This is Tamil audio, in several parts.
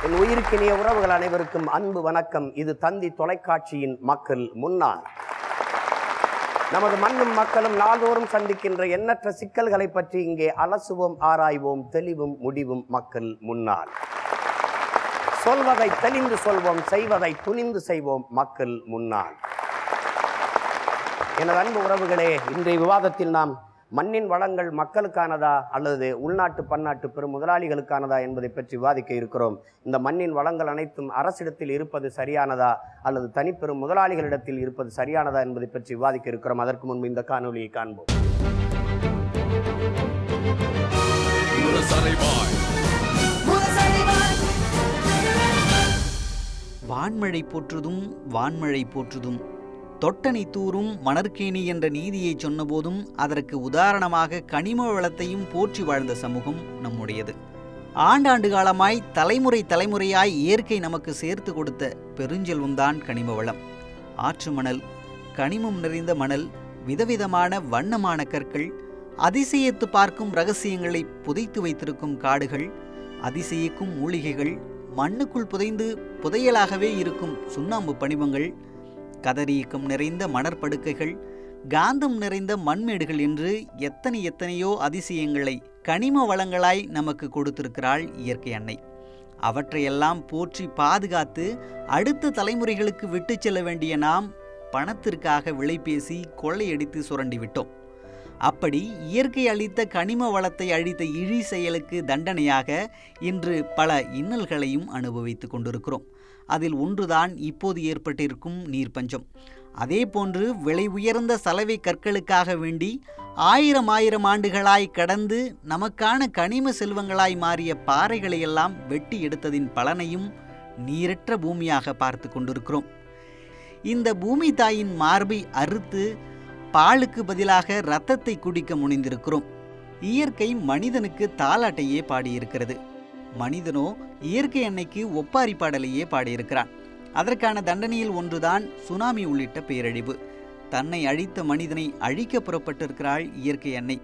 என் உயிருக்கினிய உறவுகள் அனைவருக்கும் அன்பு வணக்கம். இது தந்தி தொலைக்காட்சியின் மக்கள் முன்னால். நமது மண்ணும் மக்களும் நாள்தோறும் சந்திக்கின்ற எண்ணற்ற சிக்கல்களை பற்றி இங்கே அலசுவோம், ஆராய்வோம், தெளிவும் முடிவும் மக்கள் முன்னால். சொல்வதை தெளிந்து சொல்வோம், செய்வதை துணிந்து செய்வோம் மக்கள் முன்னால். எனது அன்பு உறவுகளே, இன்றைய விவாதத்தில் நாம் மண்ணின் வளங்கள் மக்களுக்கானதா அல்லது உள்நாட்டு பன்னாட்டு பெரும் முதலாளிகளுக்கானதா என்பதை பற்றி விவாதிக்க இருக்கிறோம். இந்த மண்ணின் வளங்கள் அனைத்தும் அரசிடத்தில் இருப்பது சரியானதா அல்லது தனிப்பெரும் முதலாளிகளிடத்தில் இருப்பது சரியானதா என்பதை பற்றி விவாதிக்க இருக்கிறோம். அதற்கு முன்பு இந்த காணொலியை காண்போம். வான்மழை போற்றுதும் வான்மழை போற்றுதும் தொட்டனை தூரும் மணற்கேணி என்ற நீதியை சொன்னபோதும் அதற்கு உதாரணமாக கனிம வளத்தையும் போற்றி வாழ்ந்த சமூகம் நம்முடையது. ஆண்டாண்டு காலமாய் தலைமுறை தலைமுறையாய் இயற்கை நமக்கு சேர்த்து கொடுத்த பெருஞ்செல்வம்தான் கனிம வளம். ஆற்று மணல், கனிமம் நிறைந்த மணல், விதவிதமான வண்ணமான கற்கள், அதிசயித்து பார்க்கும் இரகசியங்களை புதைத்து வைத்திருக்கும் காடுகள், அதிசயிக்கும் மூலிகைகள், மண்ணுக்குள் புதைந்து புதையலாகவே இருக்கும் சுண்ணாம்பு பணிமங்கள், கதரியக்கம் நிறைந்த மணற்படுக்கைகள், காந்தம் நிறைந்த மண்மேடுகள் என்று எத்தனையோ அதிசயங்களை கனிம வளங்களாய் நமக்கு கொடுத்திருக்கிறாள் இயற்கை அன்னை. அவற்றையெல்லாம் போற்றி பாதுகாத்து அடுத்த தலைமுறைகளுக்கு விட்டு செல்ல வேண்டிய நாம் பணத்திற்காக விலை பேசி கொள்ளையடித்து சுரண்டிவிட்டோம். அப்படி இயற்கை அளித்த கனிம வளத்தை அழித்த இழி செயலுக்கு தண்டனையாக இன்று பல இன்னல்களையும் அனுபவித்து கொண்டிருக்கிறோம். அதில் ஒன்றுதான் இப்போது ஏற்பட்டிருக்கும் நீர் பஞ்சம். அதே போன்று விலை உயர்ந்த சலவை கற்களுக்காக வேண்டி ஆயிரம் ஆண்டுகளாய் கடந்து நமக்கான கனிம செல்வங்களாய் மாறிய பாறைகளையெல்லாம் வெட்டி எடுத்ததின் பலனையும் நீரற்ற பூமியாக பார்த்து கொண்டிருக்கிறோம். இந்த பூமி தாயின் மார்பை அறுத்து பாலுக்கு பதிலாக இரத்தத்தை குடிக்க முனைந்திருக்கிறோம். இயற்கை மனிதனுக்கு தாலாட்டையே பாடியிருக்கிறது. மனிதனோ இயற்கை அன்னைக்கு ஒப்பாரி பாடலையே பாடியிருக்கிறான். அதற்கான தண்டனையில் ஒன்றுதான் சுனாமி உள்ளிட்ட பேரழிவு. தன்னை அழித்த மனிதனை அழிக்க புறப்பட்டிருக்கிறாள் இயற்கை அன்னை.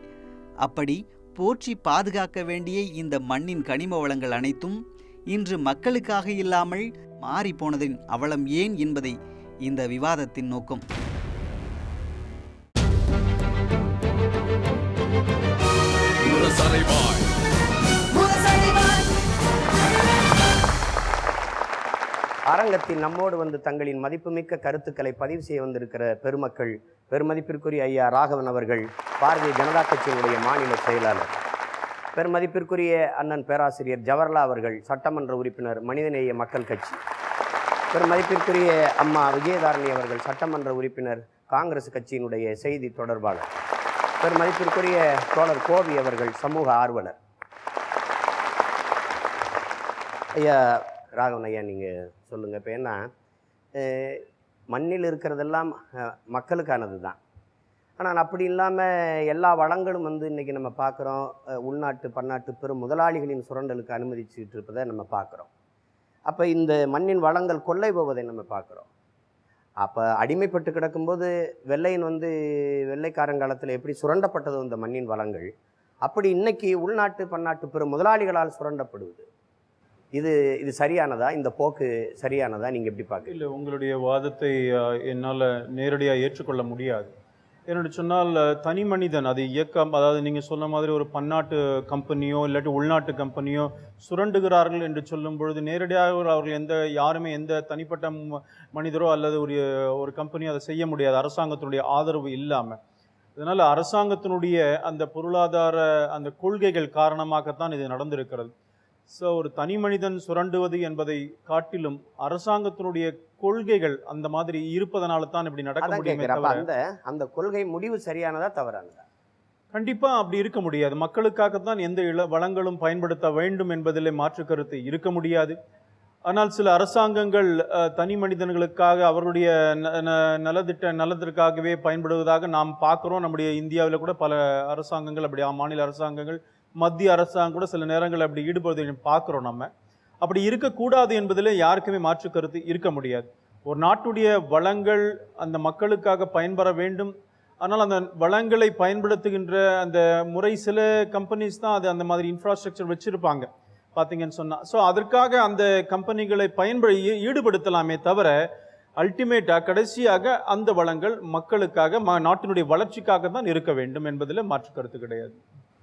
அப்படி போற்றி பாதுகாக்க வேண்டிய இந்த மண்ணின் கனிம வளங்கள் அனைத்தும் இன்று மக்களுக்காக இல்லாமல் மாறிப்போனதின் அவலம் ஏன் என்பதை இந்த விவாதத்தின் நோக்கம். அரங்கத்தில் நம்மோடு வந்து தங்களின் மதிப்புமிக்க கருத்துக்களை பதிவு செய்ய வந்திருக்கிற பெருமக்கள், பெருமதிப்பிற்குரிய ஐயா ராகவன் அவர்கள், பாரதிய ஜனதா கட்சியினுடைய மாநில செயலாளர், பெருமதிப்பிற்குரிய அண்ணன் பேராசிரியர் ஜவஹர்லால் அவர்கள், சட்டமன்ற உறுப்பினர், மனிதநேய மக்கள் கட்சி, பெருமதிப்பிற்குரிய அம்மா விஜயதாரணி அவர்கள், சட்டமன்ற உறுப்பினர், காங்கிரஸ் கட்சியினுடைய செய்தி தொடர்பாளர், பெருமதிப்பிற்குரிய தோழர் கோவி அவர்கள், சமூக ஆர்வலர். ஐயா ராகவன் ஐயா, நீங்கள் சொல்லுங்கள். இப்போ என்ன, மண்ணில் இருக்கிறதெல்லாம் மக்களுக்கானது தான். ஆனால் அப்படி இல்லாமல் எல்லா வளங்களும் வந்து இன்றைக்கி நம்ம பார்க்குறோம், உள்நாட்டு பன்னாட்டு பெரும் முதலாளிகளின் சுரண்டலுக்கு அனுமதிச்சுட்டு இருப்பதை நம்ம பார்க்குறோம். அப்போ இந்த மண்ணின் வளங்கள் கொள்ளை போவதை நம்ம பார்க்குறோம். அப்போ அடிமைப்பட்டு கிடக்கும்போது வெள்ளையின் வந்து வெள்ளைக்காரங்காலத்தில் எப்படி சுரண்டப்பட்டதோ இந்த மண்ணின் வளங்கள், அப்படி இன்னைக்கு உள்நாட்டு பன்னாட்டு பெரும் முதலாளிகளால் சுரண்டப்படுவது, இது சரியானதா? இந்த போக்கு சரியானதா? நீங்கள் எப்படி பார்க்க? இல்லை, உங்களுடைய வாதத்தை என்னால் நேரடியாக ஏற்றுக்கொள்ள முடியாது. என்னோட சொன்னால் தனி மனிதன் அது இயக்கம், அதாவது நீங்கள் சொன்ன மாதிரி ஒரு பன்னாட்டு கம்பெனியோ இல்லாட்டி உள்நாட்டு கம்பெனியோ சுரண்டுகிறார்கள் என்று சொல்லும் பொழுது நேரடியாக அவர்கள் யாருமே எந்த தனிப்பட்ட மனிதரோ அல்லது ஒரு கம்பெனியோ அதை செய்ய முடியாது, அரசாங்கத்தினுடைய ஆதரவு இல்லாமல். இதனால் அரசாங்கத்தினுடைய அந்த பொருளாதார அந்த கொள்கைகள் காரணமாகத்தான் இது நடந்திருக்கிறது. ஸோ ஒரு தனி மனிதன் சுரண்டுவது என்பதை காட்டிலும் அரசாங்கத்தினுடைய கொள்கைகள் அந்த மாதிரி இருப்பதனால தான் இப்படி நடக்க முடியும். அந்த கொள்கை முடிவு சரியானதா தவறானதா? கண்டிப்பாக அப்படி இருக்க முடியாது. மக்களுக்காகத்தான் எந்த வளங்களும் பயன்படுத்த வேண்டும் என்பதிலே மாற்று கருத்து இருக்க முடியாது. ஆனால் சில அரசாங்கங்கள் தனி மனிதர்களுக்காக அவருடைய நலத்திற்காகவே பயன்படுவதாக நாம் பார்க்குறோம். நம்முடைய இந்தியாவில் கூட பல அரசாங்கங்கள் அப்படி, மாநில அரசாங்கங்கள், மத்திய அரசாங்கம் கூட சில நேரங்கள் அப்படி ஈடுபடுவதை பார்க்குறோம். நம்ம அப்படி இருக்கக்கூடாது என்பதில் யாருக்குமே மாற்று கருத்து இருக்க முடியாது. ஒரு நாட்டுடைய வளங்கள் அந்த மக்களுக்காக பயன்பெற வேண்டும். ஆனால் அந்த வளங்களை பயன்படுத்துகின்ற அந்த முறை சில கம்பெனிஸ் தான் அது அந்த மாதிரி இன்ஃப்ராஸ்ட்ரக்சர் வச்சுருப்பாங்க. பார்த்தீங்கன்னு சொன்னா. ஸோ அதற்காக அந்த கம்பெனிகளை ஈடுபடுத்தலாமே தவிர அல்டிமேட்டாக கடைசியாக அந்த வளங்கள் மக்களுக்காக நாட்டினுடைய வளர்ச்சிக்காக தான் இருக்க வேண்டும் என்பதில் மாற்று கருத்து கிடையாது.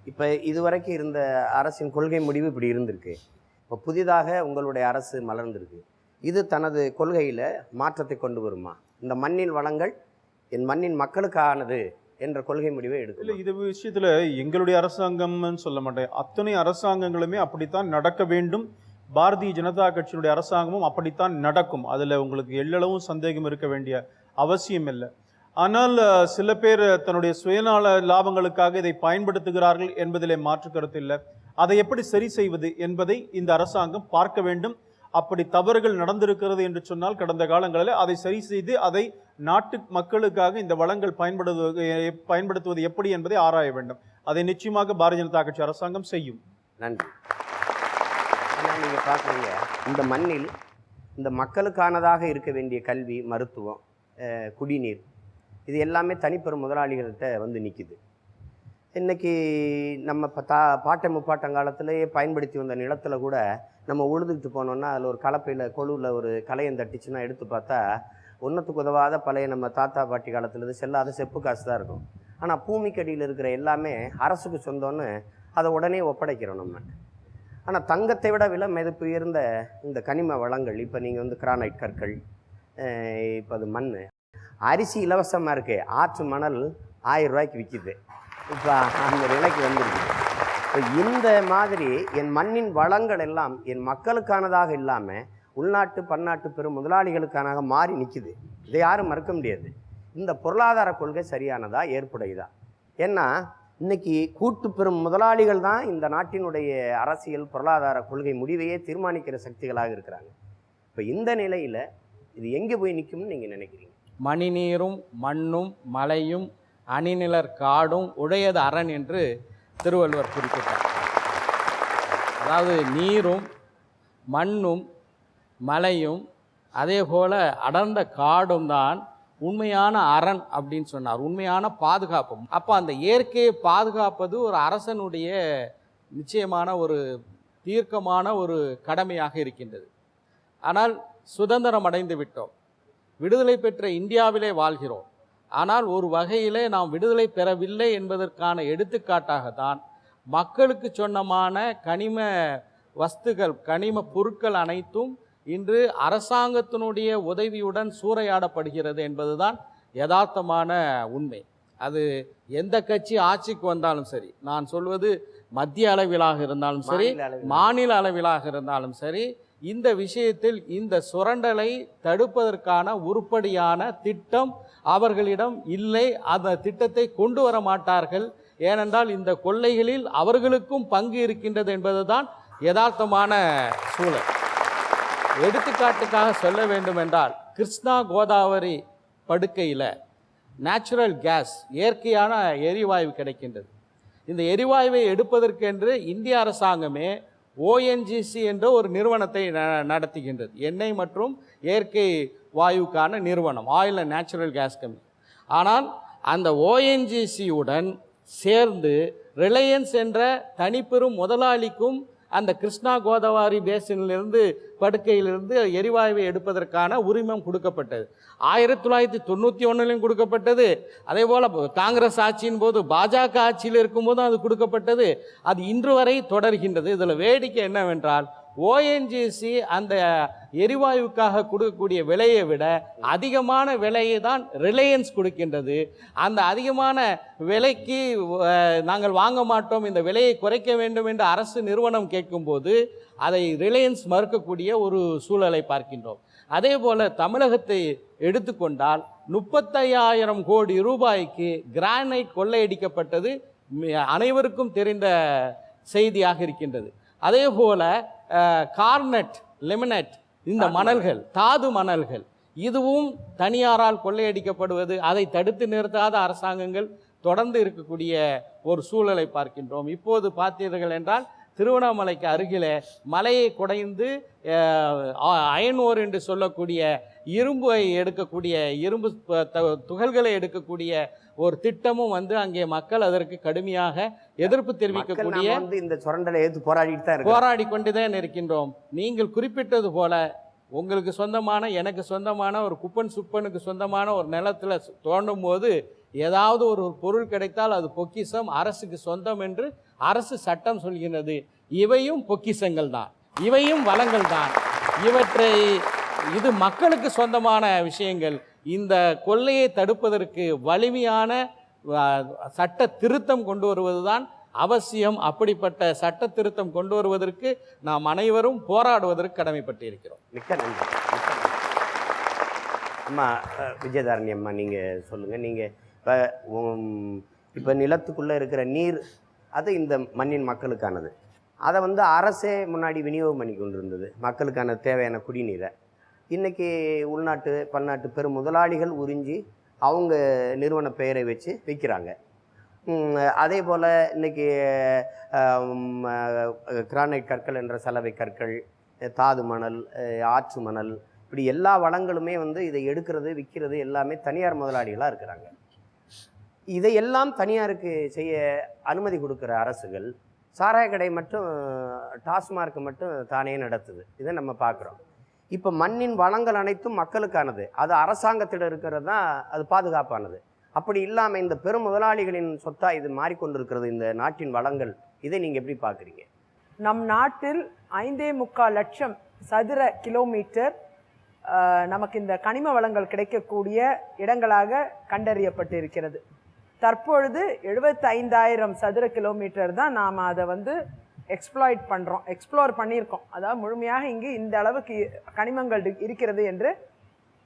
இப்போ இதுவரைக்கும் இருந்த அரசின் கொள்கை முடிவு இப்படி இருந்திருக்கு. இப்போ புதிதாக உங்களுடைய அரசு மலர்ந்திருக்கு. இது தனது கொள்கையில் மாற்றத்தை கொண்டு வருமா? இந்த மண்ணின் வளங்கள் என் மண்ணின் மக்களுக்கானது என்ற கொள்கை முடிவை எடுக்கும். இல்லை, இது விஷயத்தில் எங்களுடைய அரசாங்கம்னு சொல்ல மாட்டேன், அத்தனை அரசாங்கங்களுமே அப்படித்தான் நடக்க வேண்டும். பாரதிய ஜனதா கட்சியினுடைய அரசாங்கமும் அப்படித்தான் நடக்கும். அதில் உங்களுக்கு எள்ளளவும் சந்தேகம் இருக்க வேண்டிய அவசியம் இல்லை. ஆனால் சில பேர் தன்னுடைய சுயநல லாபங்களுக்காக இதை பயன்படுத்துகிறார்கள் என்பதிலே மாற்று கருத்து இல்லை. அதை எப்படி சரி செய்வது என்பதை இந்த அரசாங்கம் பார்க்க வேண்டும். அப்படி தவறுகள் நடந்திருக்கிறது என்று சொன்னால் கடந்த காலங்களில் அதை சரி செய்து அதை நாட்டு மக்களுக்காக இந்த வளங்கள் பயன்படுத்துவது எப்படி என்பதை ஆராய வேண்டும். அதை நிச்சயமாக பாரதிய ஜனதா கட்சி அரசாங்கம் செய்யும். நன்றி. ஆனால் நீங்கள் பார்க்குறீங்க, இந்த மண்ணில் இந்த மக்களுக்கானதாக இருக்க வேண்டிய கல்வி, மருத்துவம், குடிநீர், இது எல்லாமே தனிப்பெரும் முதலாளிகள்கிட்ட வந்து நிற்கிது. இன்றைக்கி நம்ம இப்போ பாட்டை முப்பாட்டங்காலத்திலேயே பயன்படுத்தி வந்த நிலத்தில் கூட நம்ம உழுதுகிட்டு போனோன்னா அதில் ஒரு கலப்பையில் கொழுவில் ஒரு களையம் தட்டிச்சுன்னா எடுத்து பார்த்தா ஒன்றுத்துக்கு உதவாத பழைய நம்ம தாத்தா பாட்டி காலத்தில் செல்லாத செப்பு காசு தான் இருக்கும். ஆனால் பூமிக்கடியில் இருக்கிற எல்லாமே அரசுக்கு சொந்தம்னு அதை உடனே ஒப்படைக்கிறோம் நம்ம. ஆனால் தங்கத்தை விட விலை மதிப்பு உயர்ந்த இந்த கனிம வளங்கள், இப்போ நீங்கள் வந்து கிரானைட் கற்கள், இப்போ அது மண், அரிசி இலவசமாக இருக்குது, ஆற்று மணல் 1000 ரூபாய்க்கு விற்கிது. இப்போ அந்த நிலைக்கு வந்துருக்கு. இப்போ இந்த மாதிரி என் மண்ணின் வளங்கள் எல்லாம் என் மக்களுக்கானதாக இல்லாமல் உள்நாட்டு பன்னாட்டு பெரும் முதலாளிகளுக்கான மாறி நிற்கிது. இதை யாரும் மறுக்க முடியாது. இந்த பொருளாதார கொள்கை சரியானதா, ஏற்புடையதா? ஏன்னா இன்னைக்கு கூட்டு பெரும் முதலாளிகள் தான் இந்த நாட்டினுடைய அரசியல் பொருளாதார கொள்கை முடிவையே தீர்மானிக்கிற சக்திகளாக இருக்கிறாங்க. இப்போ இந்த நிலையில் இது எங்கே போய் நிற்கும்னு நீங்கள் நினைக்கிறீங்க? மணிநீரும் மண்ணும் மலையும் அணிநிலர் காடும் உடையது அரண் என்று திருவள்ளுவர் குறிப்பிட்டார். அதாவது நீரும் மண்ணும் மலையும் அதே போல் அடர்ந்த காடும் தான் உண்மையான அரண் அப்படின்னு சொன்னார், உண்மையான பாதுகாப்பு. அப்போ அந்த இயற்கையை பாதுகாப்பது ஒரு அரசனுடைய நிச்சயமான ஒரு தீர்க்கமான ஒரு கடமையாக இருக்கின்றது. ஆனால் சுதந்திரம் அடைந்து விட்டோம், விடுதலை பெற்ற இந்தியாவிலே வாழ்கிறோம். ஆனால் ஒரு வகையிலே நாம் விடுதலை பெறவில்லை என்பதற்கான எடுத்துக்காட்டாகத்தான் மக்களுக்கு சொந்தமான கனிம வஸ்துகள், கனிம பொருட்கள் அனைத்தும் இன்று அரசாங்கத்தினுடைய உதவியுடன் சூறையாடப்படுகிறது என்பதுதான் யதார்த்தமான உண்மை. அது எந்த கட்சி ஆட்சிக்கு வந்தாலும் சரி, நான் சொல்வது மத்திய அளவிலாக இருந்தாலும் சரி, மாநில அளவிலாக இருந்தாலும் சரி, இந்த விஷயத்தில் இந்த சுரண்டலை தடுப்பதற்கான உருப்படியான திட்டம் அவர்களிடம் இல்லை. அந்த திட்டத்தை கொண்டு வர மாட்டார்கள். ஏனென்றால் இந்த கொள்ளைகளில் அவர்களுக்கும் பங்கு இருக்கின்றது என்பதுதான் யதார்த்தமான சூழல். எடுத்துக்காட்டுக்காக சொல்ல வேண்டும் என்றால், கிருஷ்ணா கோதாவரி படுக்கையில் நேச்சுரல் கேஸ், இயற்கையான எரிவாயு கிடைக்கின்றது. இந்த எரிவாயுவை எடுப்பதற்கென்று இந்திய அரசாங்கமே ONGC என்ற ஒரு நிறுவனத்தை நடத்துகின்றது. எண்ணெய் மற்றும் இயற்கை வாயுக்கான நிறுவனம், oil and natural gas company. ஆனால் அந்த ONGC-உடன் சேர்ந்து ரிலையன்ஸ் என்ற தனிப்பெரும் முதலாளிக்கும் அந்த கிருஷ்ணா கோதாவரி பேசினிலிருந்து படுக்கையிலிருந்து எரிவாயுவை எடுப்பதற்கான உரிமம் கொடுக்கப்பட்டது. 1991 கொடுக்கப்பட்டது. அதே போல் காங்கிரஸ் ஆட்சியின் போது, பாஜக ஆட்சியில் இருக்கும்போதும் அது கொடுக்கப்பட்டது. அது இன்று வரை தொடர்கின்றது. இதில் வேடிக்கை என்னவென்றால், ONGC அந்த எரிவாயுக்காக கொடுக்கக்கூடிய விலையை விட அதிகமான விலையை தான் ரிலையன்ஸ் கொடுக்கின்றது. அந்த அதிகமான விலைக்கு நாங்கள் வாங்க மாட்டோம், இந்த விலையை குறைக்க வேண்டும் என்று அரசு நிறுவனம் கேட்கும்போது அதை ரிலையன்ஸ் மறுக்கக்கூடிய ஒரு சூழலை பார்க்கின்றோம். அதே போல் தமிழகத்தை எடுத்துக்கொண்டால் 35,000 கோடி ரூபாய்க்கு கிரானைட் கொள்ளையடிக்கப்பட்டது அனைவருக்கும் தெரிந்த செய்தியாக இருக்கின்றது. அதே போல் கார்னட், லிமினட், இந்த மணல்கள், தாது மணல்கள், இதுவும் தனியாரால் கொள்ளையடிக்கப்படுவது, அதை தடுத்து நிறுத்தாத அரசாங்கங்கள் தொடர்ந்து இருக்கக்கூடிய ஒரு சூழலை பார்க்கின்றோம். இப்போது பார்த்தீர்கள் என்றால் திருவண்ணாமலைக்கு அருகிலே மலையை குடைந்து அயனோர் என்று சொல்லக்கூடிய இரும்பை எடுக்கக்கூடிய இரும்பு துகள்களை எடுக்கக்கூடிய ஒரு திட்டமும் வந்து அங்கே மக்கள் அதற்கு கடுமையாக எதிர்ப்பு தெரிவிக்கக்கூடிய இந்த சுரண்டலை எதிர்த்து போராடி கொண்டுதான் இருக்கின்றோம். நீங்கள் குறிப்பிட்டது போல உங்களுக்கு சொந்தமான எனக்கு சொந்தமான ஒரு குப்பன் சுப்பனுக்கு சொந்தமான ஒரு நிலத்தில் தோண்டும் போது ஏதாவது ஒரு பொருள் கிடைத்தால் அது பொக்கிஷம், அரசுக்கு சொந்தம் என்று அரசு சட்டம் சொல்கிறது. இவையும் பொக்கிஷங்கள் தான், இவையும் வளங்கள் தான். இது மக்களுக்கு சொந்தமான விஷயங்கள். இந்த கொள்ளையை தடுப்பதற்கு வலிமையான சட்ட திருத்தம் கொண்டு வருவதுதான் அவசியம். அப்படிப்பட்ட சட்ட திருத்தம் கொண்டு வருவதற்கு நாம் அனைவரும் போராடுவதற்கு கடமைப்பட்டு இருக்கிறோம். மிக்க நன்றி. அம்மா விஜயதாரணி அம்மா, நீங்கள் சொல்லுங்கள். நீங்கள் இப்போ நிலத்துக்குள்ளே இருக்கிற நீர் அது இந்த மண்ணின் மக்களுக்கானது. அதை வந்து அரசே முன்னாடி விநியோகம் பண்ணி கொண்டு இருந்தது, மக்களுக்கான தேவையான குடிநீரை. இன்றைக்கி உள்நாட்டு பன்னாட்டு பெரும் முதலாளிகள் உறிஞ்சி அவங்க நிறுவன பெயரை வச்சு விற்கிறாங்க. அதே போல் இன்றைக்கி கிரானைட் கற்கள் என்ற சலவை கற்கள், தாது மணல், ஆற்று மணல், இப்படி எல்லா வளங்களுமே வந்து இதை எடுக்கிறது விற்கிறது எல்லாமே தனியார் முதலாளிகளாக இருக்கிறாங்க. இதையெல்லாம் தனியாருக்கு செய்ய அனுமதி கொடுக்குற அரசுகள் சாராய கடை மட்டும் டாஸ்மார்க் மட்டும் தானே நடத்துது. இதை நம்ம பார்க்குறோம். இப்போ மண்ணின் வளங்கள் அனைத்தும் மக்களுக்கானது, அது அரசாங்கத்திடம் இருக்கிறது தான் அது பாதுகாப்பானது. அப்படி இல்லாமல் இந்த பெரும் முதலாளிகளின் சொத்தாக இது மாறிக்கொண்டிருக்கிறது இந்த நாட்டின் வளங்கள். இதை நீங்கள் எப்படி பார்க்குறீங்க? நம் நாட்டில் 5.25 லட்சம் சதுர கிலோமீட்டர் நமக்கு இந்த கனிம வளங்கள் கிடைக்கக்கூடிய இடங்களாக கண்டறியப்பட்டு இருக்கிறது. தற்பொழுது 75,000 சதுர கிலோமீட்டர் தான் நாம் அதை வந்து எக்ஸ்ப்ளோர் பண்ணியிருக்கோம். அதாவது முழுமையாக இங்கு இந்த அளவுக்கு கனிமங்கள் இருக்கிறது என்று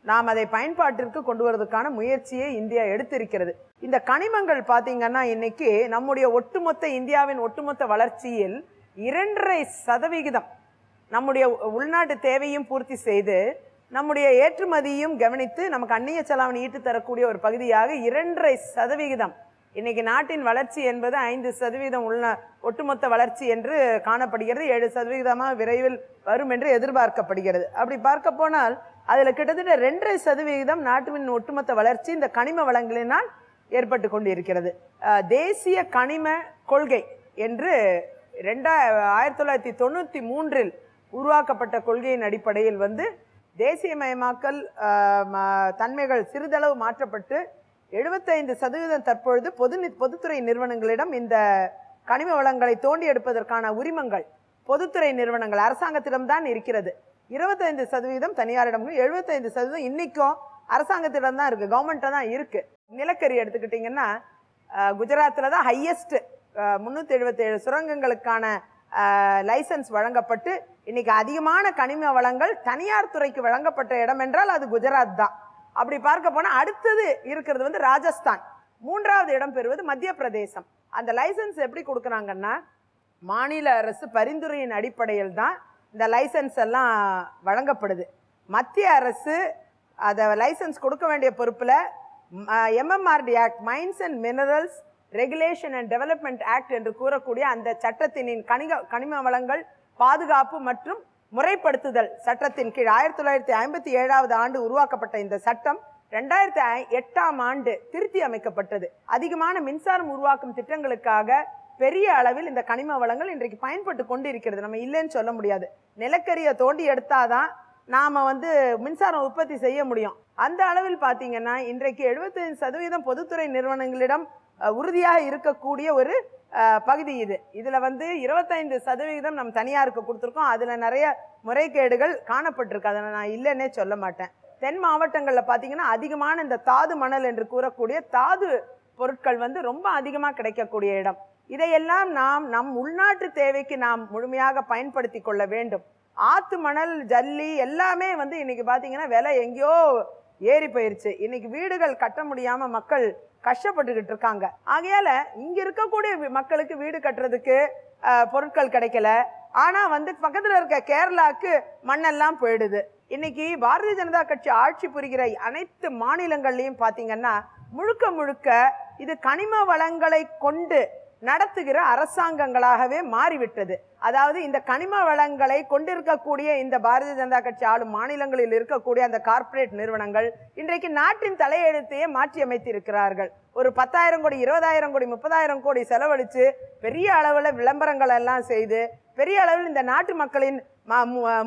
நாம் அதை பயன்பாட்டிற்கு கொண்டு வருவதற்கான முயற்சியை இந்தியா எடுத்திருக்கிறது. இந்த கனிமங்கள் பார்த்திங்கன்னா இன்றைக்கி நம்முடைய ஒட்டுமொத்த இந்தியாவின் ஒட்டுமொத்த வளர்ச்சியில் 2.5% நம்முடைய உள்நாட்டு தேவையும் பூர்த்தி செய்து நம்முடைய ஏற்றுமதியும் கவனித்து நமக்கு அந்நிய செலாவணி ஈட்டு தரக்கூடிய ஒரு பகுதியாக 2.5%. இன்றைக்கி நாட்டின் வளர்ச்சி என்பது 5% ஒட்டுமொத்த வளர்ச்சி என்று காணப்படுகிறது. 7% விரைவில் வரும் என்று எதிர்பார்க்கப்படுகிறது. அப்படி பார்க்க போனால் அதில் கிட்டத்தட்ட 2.5% நாட்டின் ஒட்டுமொத்த வளர்ச்சி இந்த கனிம வளங்களினால் ஏற்பட்டு கொண்டிருக்கிறது. தேசிய கனிம கொள்கை என்று 1993 உருவாக்கப்பட்ட கொள்கையின் அடிப்படையில் வந்து தேசியமயமாக்கல் தன்மைகள் சிறிதளவு மாற்றப்பட்டு 75% தற்பொழுது பொதுத்துறை நிறுவனங்களிடம் இந்த கனிம வளங்களை தோண்டி எடுப்பதற்கான உரிமங்கள் பொதுத்துறை நிறுவனங்கள் அரசாங்கத்திடம்தான் இருக்கிறது. 25% தனியாரிடம், 75% இன்னைக்கும் அரசாங்கத்திடம் தான் இருக்குது, கவர்மெண்ட்டாக தான் இருக்குது. நிலக்கரி எடுத்துக்கிட்டிங்கன்னா குஜராத்தில் தான் ஹையஸ்ட் 377 சுரங்கங்களுக்கான லைசன்ஸ் வழங்கப்பட்டு இன்னைக்கு அதிகமான கனிம வளங்கள் தனியார் துறைக்கு வழங்கப்பட்ட இடம் என்றால் அது குஜராத் தான். அப்படி பார்க்க போனால் அடுத்தது இருக்கிறது வந்து ராஜஸ்தான், 3வது இடம் பெறுவது மத்திய பிரதேசம். அந்த லைசன்ஸ் எப்படி கொடுக்குறாங்கன்னா மாநில அரசு பரிந்துரையின் அடிப்படையில் தான் இந்த லைசன்ஸ் எல்லாம் வழங்கப்படுது. மத்திய அரசு அதை லைசன்ஸ் கொடுக்க வேண்டிய பொறுப்பில் MMRD act, mines and minerals regulation and development act என்று கூறக்கூடிய அந்த சட்டத்தின் கனிம வளங்கள் பாதுகாப்பு மற்றும் முறைப்படுத்துதல் சட்டத்தின் கீழ் 1957 ஆண்டு உருவாக்கப்பட்ட இந்த சட்டம் 2008 ஆண்டு திருத்தி அமைக்கப்பட்டது. அதிகமான மின்சாரம் உருவாக்கும் திட்டங்களுக்காக பெரிய அளவில் இந்த கனிம வளங்கள் இன்றைக்கு பயன்பட்டு கொண்டு இருக்கிறது. நம்ம இல்லைன்னு சொல்ல முடியாது. நிலக்கரியை தோண்டி எடுத்தாதான் நாம் வந்து மின்சாரம் உற்பத்தி செய்ய முடியும். அந்த அளவில் பார்த்தீங்கன்னா இன்றைக்கு 75% பொதுத்துறை நிறுவனங்களிடம் உறுதியாக இருக்கக்கூடிய ஒரு பகுதி இது. இதில் வந்து 25% நம்ம தனியாருக்கு கொடுத்துருக்கோம். அதில் நிறைய முறைகேடுகள் காணப்பட்டிருக்கு, அதை நான் இல்லைன்னே சொல்ல மாட்டேன். தென் மாவட்டங்களில் பார்த்தீங்கன்னா அதிகமான இந்த தாது மணல் என்று கூறக்கூடிய தாது பொருட்கள் வந்து ரொம்ப அதிகமாக கிடைக்கக்கூடிய இடம். இதையெல்லாம் நம் உள்நாட்டு தேவைக்கு நாம் முழுமையாக பயன்படுத்தி கொள்ள வேண்டும். ஆற்று மணல், ஜல்லி எல்லாமே வந்து இன்னைக்கு பார்த்தீங்கன்னா விலை எங்கேயோ ஏறி போயிருச்சு. இன்னைக்கு வீடுகள் கட்ட முடியாமல் மக்கள் கஷ்டப்பட்டுக்கிட்டு இருக்காங்க. ஆகையால இங்க இருக்கக்கூடிய மக்களுக்கு வீடு கட்டுறதுக்கு பொருட்கள் கிடைக்கல. ஆனா வந்து பக்கத்துல இருக்க கேரளாவுக்கு மண்ணெல்லாம் போயிடுது. இன்னைக்கு பாரதிய ஜனதா கட்சி ஆட்சி புரிகிற அனைத்து மாநிலங்கள்லையும் பாத்தீங்கன்னா முழுக்க முழுக்க இது கனிம வளங்களை கொண்டு நடத்துகிற அரசாங்கங்களாகவே மாறிவிட்டது. அதாவது இந்த கனிம வளங்களை கொண்டிருக்கக்கூடிய இந்த பாரதிய ஜனதா கட்சி ஆளும் மாநிலங்களில் இருக்கக்கூடிய அந்த கார்ப்பரேட் நிறுவனங்கள் இன்றைக்கு நாட்டின் தலையெழுத்தையே மாற்றி அமைத்திருக்கிறார்கள். ஒரு 10,000 கோடி 20,000 கோடி 30,000 கோடி செலவழித்து பெரிய அளவில் விளம்பரங்கள் எல்லாம் செய்து பெரிய அளவில் இந்த நாட்டு மக்களின்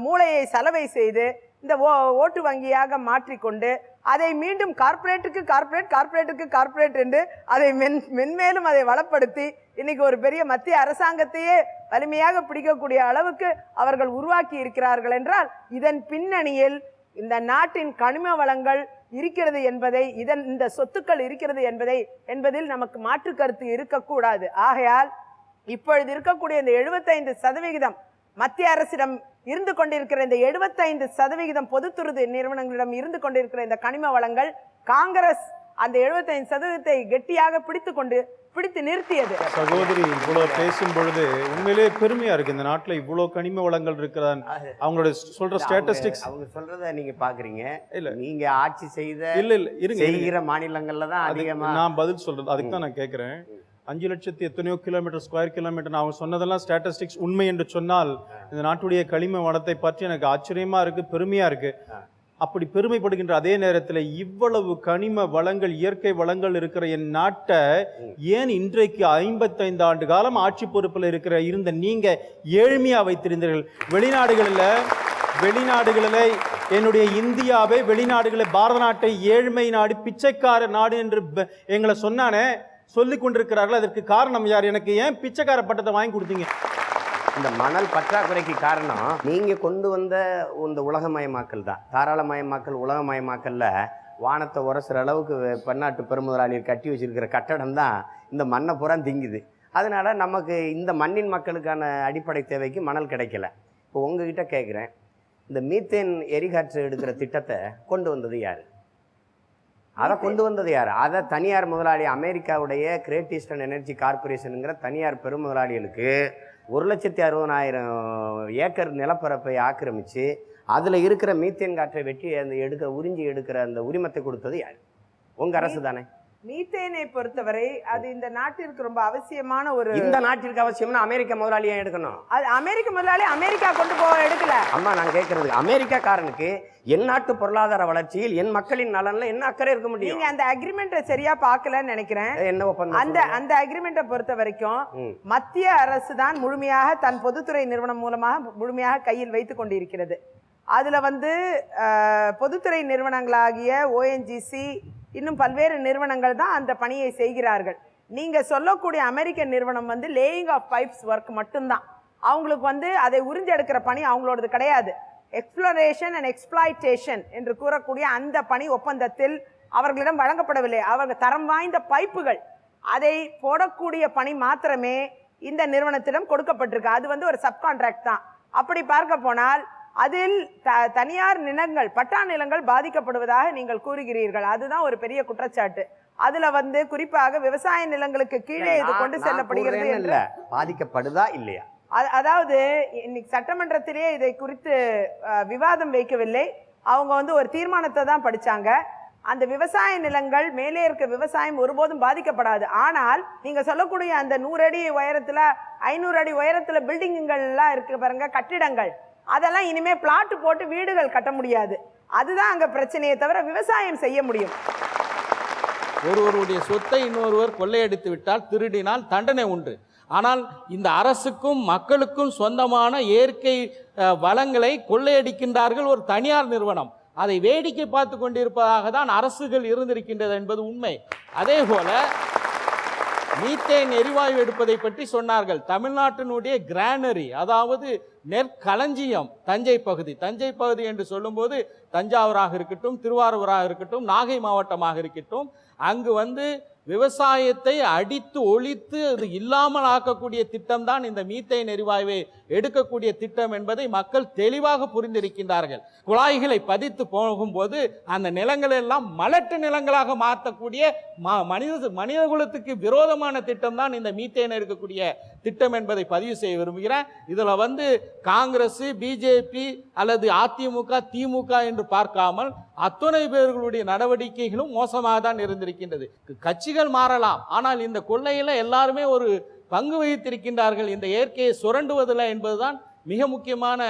மூளையை சலவை செய்து இந்த ஓட்டு வங்கியாக மாற்றிக்கொண்டு அதை மீண்டும் கார்ப்பரேட்டுக்கு கார்ப்பரேட் என்று அதை மென்மேலும் அதை வளப்படுத்தி இன்னைக்கு ஒரு பெரிய மத்திய அரசாங்கத்தையே வலிமையாக பிடிக்கக்கூடிய அளவுக்கு அவர்கள் உருவாக்கி இருக்கிறார்கள் என்றால் இதன் பின்னணியில் இந்த நாட்டின் கனிம வளங்கள் இருக்கிறது என்பதை இந்த சொத்துக்கள் இருக்கிறது என்பதில் நமக்கு மாற்று கருத்து இருக்கக்கூடாது. ஆகையால் இப்பொழுது இருக்கக்கூடிய இந்த 75% மத்திய அரசிடம் இருந்து கொண்டிருக்கிற இந்த 75% பொதுத்துறை நிறுவனங்களிடம் இருந்து கொண்டிருக்கிற இந்த கனிம வளங்கள் காங்கிரஸ் அந்த 75% கெட்டியாக பிடித்து நிறுத்தியது. சகோதரி இவ்வளவு பேசும் பொழுது உண்மையிலேயே பெருமையா இருக்கு. இந்த நாட்டுல இவ்வளவு கனிம வளங்கள் இருக்கிறான். அவங்களோட சொல்ற ஸ்டாட்டிஸ்டிக்ஸ் அவங்க சொல்றத நீங்க பாக்குறீங்க. இல்ல நீங்க ஆட்சி செய்த இருங்க செய்கிற மாநிலங்கள்ல தான் அதிகமா நான் பதில் சொல்றது. அதுக்கு தான் நான் கேட்கிறேன். 5 லட்சத்து எத்தனையோ கிலோமீட்டர் ஸ்கொயர் கிலோமீட்டர் அவங்க சொன்னதெல்லாம் ஸ்டாட்டிஸ்டிக்ஸ் உண்மை என்று சொன்னால் இந்த நாட்டுடைய கனிம வளத்தை பற்றி எனக்கு ஆச்சரியமா இருக்கு, பெருமையா இருக்கு. அப்படி பெருமைப்படுகின்ற அதே நேரத்தில் இவ்வளவு கனிம வளங்கள் இயற்கை வளங்கள் இருக்கிற என் நாட்டை ஏன் இன்றைக்கு 55 ஆண்டு காலம் ஆட்சி பொறுப்பில் இருந்த நீங்க ஏழ்மையா வைத்திருந்தீர்கள்? வெளிநாடுகளில் என்னுடைய இந்தியாவை வெளிநாடுகளில் பாரத நாட்டை ஏழ்மை நாடு பிச்சைக்கார நாடு என்று எங்களை சொன்னானே சொல்லிக் கொண்டிருக்கிறார்கள். அதற்கு காரணம் யார்? எனக்கு ஏன் பிச்சைக்கார பட்டத்தை வாங்கி கொடுத்தீங்க? இந்த மணல் பற்றாக்குறைக்கு காரணம் நீங்க கொண்டு வந்த இந்த உலகமயமாக்கல் தான். தாராளமயமாக்கல் உலகமயமாக்கல்ல வானத்தை உரசுற அளவுக்கு பன்னாட்டு பெருமுதலாளியர் கட்டி வச்சிருக்கிற கட்டடம் தான் இந்த மண்ணை பூரா திங்குது. அதனால நமக்கு இந்த மண்ணின் மக்களுக்கான அடிப்படை தேவைக்கு மணல் கிடைக்கல. இப்போ உங்ககிட்ட கேட்குறேன், இந்த மீத்தேன் எரிகாற்று எடுக்கிற திட்டத்தை கொண்டு வந்தது யாரு? அதை கொண்டு வந்தது யார்? அதை தனியார் முதலாளி அமெரிக்காவுடைய கிரேட் ஈஸ்டர்ன் எனர்ஜி கார்பரேஷனுங்கிற தனியார் பெருமுதலாளிகளுக்கு 1,60,000 ஏக்கர் நிலப்பரப்பை ஆக்கிரமித்து அதில் இருக்கிற மீத்தேன் காற்றை வெட்டி அந்த உறிஞ்சி எடுக்கிற அந்த உரிமத்தை கொடுத்தது யார்? உங்கள் அரசு தானே. மீத்தேனை பொறுத்தவரை அது இந்த நாட்டிற்கு ரொம்ப அவசியமான இந்த நாட்டிற்கு அவசியம்னா அமெரிக்க முதலாளியா எடுக்கணும். அது அமெரிக்க முதலாளி அமெரிக்கா கொண்டு போக எடுக்கல. அம்மா நான் கேட்கறது, அமெரிக்காக்காரனுக்கு என் நாட்டு பொருளாதார வளர்ச்சியில் என் மக்களின் நலன்ல என்ன அக்கறை இருக்க முடியும்? நீங்க அந்த அக்ரிமெண்ட்டை சரியா பார்க்கலன்னு நினைக்கிறேன். என்ன ஒப்பந்தம்? அந்த அக்ரிமெண்ட்டை பொறுத்த வரைக்கும் மத்திய அரசு தான் முழுமையாக தன் பொதுத்துறை நிறுவனம் மூலமாக முழுமையாக கையில் வைத்துக் கொண்டிருக்கிறது. அதுல பொதுத்துறை நிறுவனங்களாகிய ONGC இன்னும் பல்வேறு நிறுவனங்கள் தான் அந்த பணியை செய்கிறார்கள். நீங்க சொல்லக்கூடிய அமெரிக்க நிறுவனம் லேயிங் ஆஃப் பைப்ஸ் ஒர்க் மட்டும்தான். அவங்களுக்கு அதை உறிஞ்செடுக்கிற பணி அவங்களோடது கிடையாது. எக்ஸ்ப்ளோரேஷன் அண்ட் எக்ஸ்ப்ளாய்டேஷன் என்று கூறக்கூடிய அந்த பணி ஒப்பந்தத்தில் அவர்களிடம் வழங்கப்படவில்லை. அவர்கள் தரம் வாய்ந்த பைப்புகள் அதை போடக்கூடிய பணி மாத்திரமே இந்த நிறுவனத்திடம் கொடுக்கப்பட்டிருக்கு. அது ஒரு சப்கான்ட்ராக்ட் தான். அப்படி பார்க்க போனால் அதில் தனியார் நிலங்கள் பட்டா நிலங்கள் பாதிக்கப்படுவதாக நீங்கள் கூறுகிறீர்கள். அதுதான் ஒரு பெரிய குற்றச்சாட்டு. அதுல குறிப்பாக விவசாய நிலங்களுக்கு கீழே இது கொண்டு செல்லப்படுகிறது என்று பாதிக்கப்படுதா இல்லையா? அதாவது இன்னைக்கு சட்டமன்றத்திலேயே இதை குறித்து விவாதம் வைக்கவில்லை. அவங்க ஒரு தீர்மானத்தை தான் படிச்சாங்க. அந்த விவசாய நிலங்கள் மேலே இருக்க விவசாயம் ஒருபோதும் பாதிக்கப்படாது. ஆனால் நீங்க சொல்லக்கூடிய அந்த 100 அடி உயரத்துல 500 அடி உயரத்துல பில்டிங்குகள் எல்லாம் இருக்கு பாருங்க, கட்டிடங்கள், அதெல்லாம் இனிமே பிளாட் போட்டு வீடுகள் கட்ட முடியாது. அதுதான் அங்க பிரச்சனையே தவிர விவசாயம் செய்ய முடியும். ஒருவருடைய சொத்தை இன்னொருவர் கொள்ளையடித்து விட்டால், திருடினால் தண்டனை உண்டு. ஆனால் இந்த அரசுக்கும் மக்களுக்கும் சொந்தமான இயற்கை வளங்களை கொள்ளையடிக்கின்றார்கள் ஒரு தனியார் நிறுவனம். அதை வேடிக்கை பார்த்து கொண்டிருப்பதாக தான் அரசுகள் இருந்திருக்கின்றது என்பது உண்மை. அதே போல மீத்தேன் எரிவாயு எடுப்பதை பற்றி சொன்னார்கள். தமிழ்நாட்டினுடைய கிரானரி, அதாவது நெற்களஞ்சியம் தஞ்சை பகுதி என்று சொல்லும்போது தஞ்சாவூராக இருக்கட்டும், திருவாரூராக இருக்கட்டும், நாகை மாவட்டமாக இருக்கட்டும், அங்கு விவசாயத்தை அடித்து ஒழித்து அது இல்லாமல் ஆக்கக்கூடிய திட்டம் தான் இந்த மீத்தேன் எரிவாயுவை எடுக்கக்கூடிய திட்டம் என்பதை மக்கள் தெளிவாக புரிந்திருக்கின்றார்கள். குழாய்களை பதித்து போகும்போது அந்த நிலங்கள் எல்லாம் மலட்டு நிலங்களாக மாற்றக்கூடிய மனித குலத்துக்கு விரோதமான திட்டம் தான் இந்த மீத்தேன் எடுக்கக்கூடிய திட்டம் என்பதை பதிவு செய்ய விரும்புகிறேன். இதில் காங்கிரஸ், பிஜேபி அல்லது அதிமுக, திமுக என்று பார்க்காமல் அத்தனை பேர்களுடைய நடவடிக்கைகளும் மோசமாக தான் இருந்திருக்கின்றது. கட்சிகள் மாறலாம், ஆனால் இந்த கொள்ளையில எல்லாருமே ஒரு பங்கு வகித்திருக்கின்றார்கள் இந்த இயற்கையை சுரண்டுவதில் என்பதுதான் மிக முக்கியமான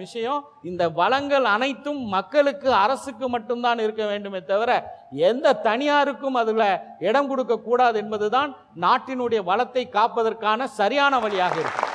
விஷயம். இந்த வளங்கள் அனைத்தும் மக்களுக்கு, அரசுக்கு மட்டும்தான் இருக்க வேண்டுமே தவிர எந்த தனியாருக்கும் அதில் இடம் கொடுக்க கூடாது என்பதுதான் நாட்டினுடைய வளத்தை காப்பதற்கான சரியான வழியாக இருக்கும்.